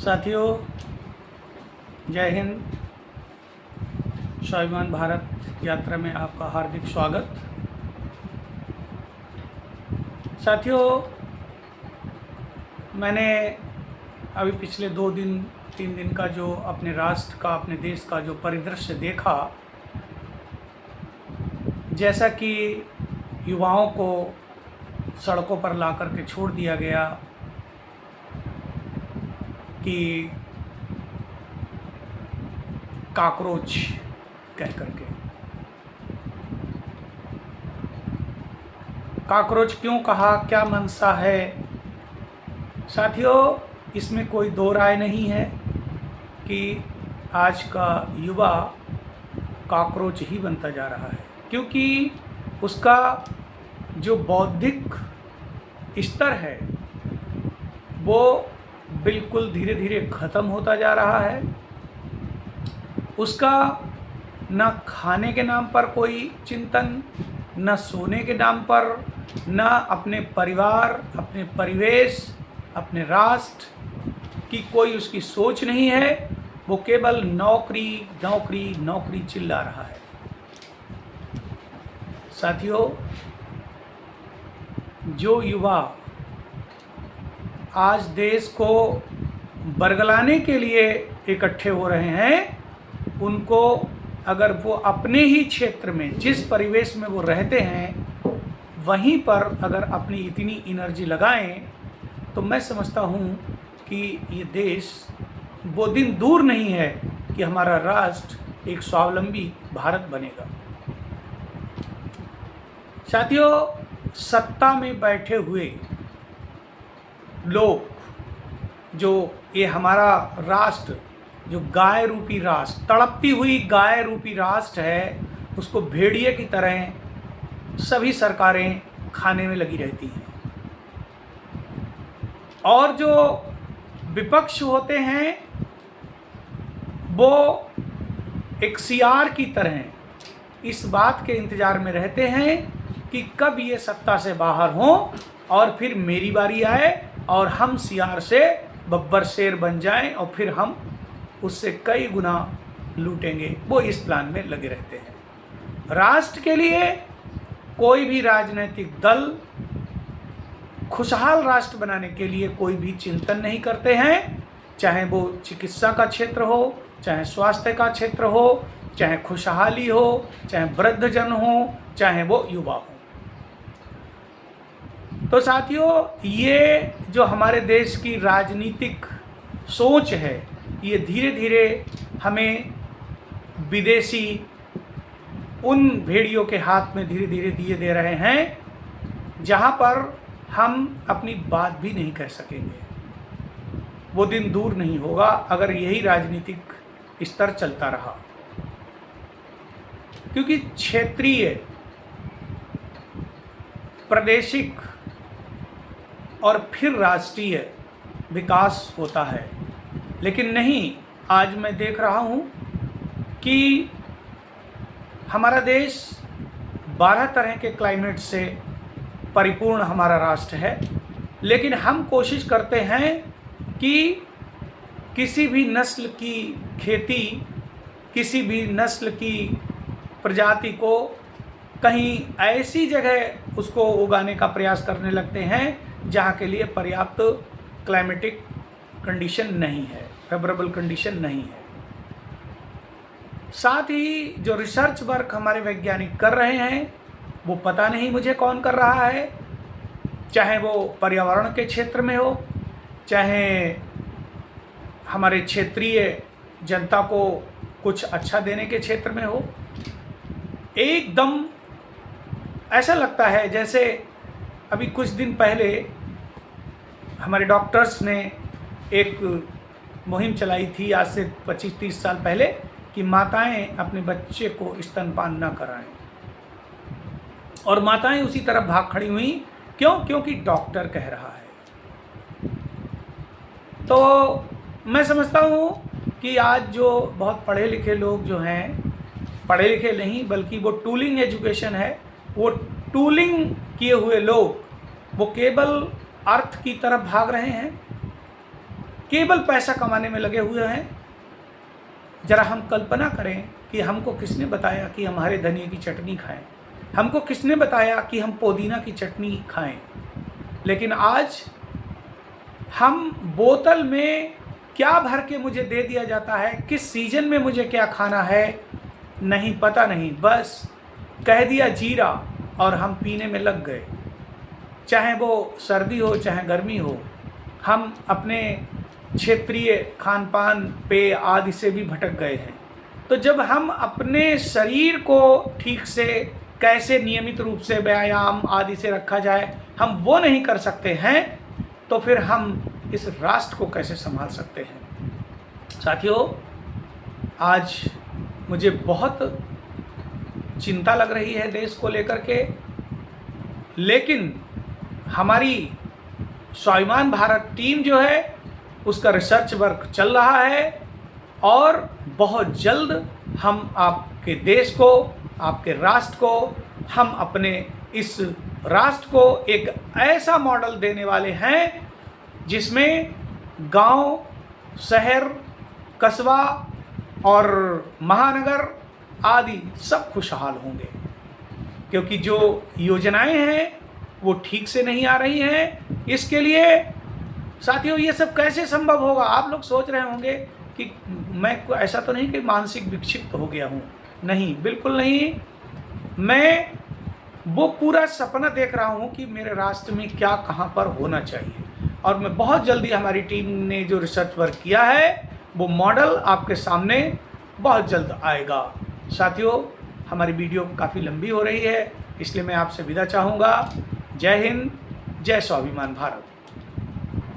साथियों, जय हिंद। स्वाभिमान भारत यात्रा में आपका हार्दिक स्वागत। साथियों, मैंने अभी पिछले 2-3 दिन का जो अपने राष्ट्र का, अपने देश का जो परिदृश्य देखा, जैसा कि युवाओं को सड़कों पर ला कर के छोड़ दिया गया कि कॉकरोच कह करके। कॉकरोच क्यों कहा, क्या मंशा है? साथियों, इसमें कोई दो राय नहीं है कि आज का युवा कॉकरोच ही बनता जा रहा है, क्योंकि उसका जो बौद्धिक स्तर है वो बिल्कुल धीरे धीरे ख़त्म होता जा रहा है। उसका न खाने के नाम पर कोई चिंतन, न सोने के नाम पर, न अपने परिवार, अपने परिवेश, अपने राष्ट्र की कोई उसकी सोच नहीं है। वो केवल नौकरी नौकरी नौकरी चिल्ला रहा है। साथियों, जो युवा आज देश को बरगलाने के लिए इकट्ठे हो रहे हैं, उनको अगर वो अपने ही क्षेत्र में, जिस परिवेश में वो रहते हैं, वहीं पर अगर अपनी इतनी एनर्जी लगाएं, तो मैं समझता हूँ कि ये देश, वो दिन दूर नहीं है कि हमारा राष्ट्र एक स्वावलंबी भारत बनेगा। साथियों, सत्ता में बैठे हुए लोग, जो ये हमारा राष्ट्र, जो गाय रूपी राष्ट्र, तड़पती हुई गाय रूपी राष्ट्र है, उसको भेड़िए की तरह सभी सरकारें खाने में लगी रहती हैं। और जो विपक्ष होते हैं वो एक सियार की तरह इस बात के इंतज़ार में रहते हैं कि कब ये सत्ता से बाहर हों और फिर मेरी बारी आए और हम सियार से बब्बर शेर बन जाएं और फिर हम उससे कई गुना लूटेंगे। वो इस प्लान में लगे रहते हैं। राष्ट्र के लिए कोई भी राजनीतिक दल खुशहाल राष्ट्र बनाने के लिए कोई भी चिंतन नहीं करते हैं, चाहे वो चिकित्सा का क्षेत्र हो, चाहे स्वास्थ्य का क्षेत्र हो, चाहे खुशहाली हो, चाहे वृद्धजन हो, चाहे वो युवा हो। तो साथियों, ये जो हमारे देश की राजनीतिक सोच है, ये धीरे धीरे हमें विदेशी उन भेड़ियों के हाथ में धीरे धीरे दिए दे रहे हैं, जहाँ पर हम अपनी बात भी नहीं कह सकेंगे। वो दिन दूर नहीं होगा अगर यही राजनीतिक स्तर चलता रहा, क्योंकि क्षेत्रीय, प्रादेशिक और फिर राष्ट्रीय विकास होता है। लेकिन नहीं, आज मैं देख रहा हूँ कि हमारा देश 12 तरह के क्लाइमेट से परिपूर्ण हमारा राष्ट्र है, लेकिन हम कोशिश करते हैं कि किसी भी नस्ल की खेती, किसी भी नस्ल की प्रजाति को कहीं ऐसी जगह उसको उगाने का प्रयास करने लगते हैं जहाँ के लिए पर्याप्त क्लाइमेटिक कंडीशन नहीं है, फेवरेबल कंडीशन नहीं है। साथ ही जो रिसर्च वर्क हमारे वैज्ञानिक कर रहे हैं, वो पता नहीं मुझे कौन कर रहा है, चाहे वो पर्यावरण के क्षेत्र में हो, चाहे हमारे क्षेत्रीय जनता को कुछ अच्छा देने के क्षेत्र में हो। एकदम ऐसा लगता है जैसे अभी कुछ दिन पहले हमारे डॉक्टर्स ने एक मुहिम चलाई थी, आज से 25-30 साल पहले, कि माताएं अपने बच्चे को स्तनपान न कराएं, और माताएं उसी तरफ भाग खड़ी हुई। क्यों? क्योंकि डॉक्टर कह रहा है। तो मैं समझता हूँ कि आज जो बहुत पढ़े लिखे लोग जो हैं, पढ़े लिखे नहीं बल्कि वो टूलिंग एजुकेशन है, वो टूलिंग किए हुए लोग, वो केवल अर्थ की तरफ भाग रहे हैं। केवल पैसा कमाने में लगे हुए हैं। ज़रा हम कल्पना करें कि हमको किसने बताया कि हम हरे धनिए की चटनी खाएं, हमको किसने बताया कि हम पुदीना की चटनी खाएं। लेकिन आज हम बोतल में क्या भर के मुझे दे दिया जाता है, किस सीजन में मुझे क्या खाना है नहीं पता नहीं, बस कह दिया जीरा और हम पीने में लग गए। चाहे वो सर्दी हो चाहे गर्मी हो, हम अपने क्षेत्रीय खान पान पेय आदि से भी भटक गए हैं। तो जब हम अपने शरीर को ठीक से कैसे नियमित रूप से व्यायाम आदि से रखा जाए, हम वो नहीं कर सकते हैं, तो फिर हम इस राष्ट्र को कैसे संभाल सकते हैं। साथियों, आज मुझे बहुत चिंता लग रही है देश को लेकर के, लेकिन हमारी स्वाभिमान भारत टीम जो है उसका रिसर्च वर्क चल रहा है और बहुत जल्द हम आपके देश को, आपके राष्ट्र को, हम अपने इस राष्ट्र को एक ऐसा मॉडल देने वाले हैं जिसमें गांव, शहर, कस्बा और महानगर आदि सब खुशहाल होंगे। क्योंकि जो योजनाएं हैं वो ठीक से नहीं आ रही हैं। इसके लिए साथियों ये सब कैसे संभव होगा। आप लोग सोच रहे होंगे कि मैं ऐसा तो नहीं कि मानसिक विक्षिप्त हो गया हूँ, नहीं, बिल्कुल नहीं। मैं वो पूरा सपना देख रहा हूँ कि मेरे राष्ट्र में क्या कहाँ पर होना चाहिए, और मैं बहुत जल्दी हमारी टीम ने जो रिसर्च वर्क किया है वो मॉडल आपके सामने बहुत जल्द आएगा। साथियों, हमारी वीडियो काफ़ी लंबी हो रही है, इसलिए मैं आपसे विदा चाहूँगा। जय हिंद, जय स्वाभिमान भारत।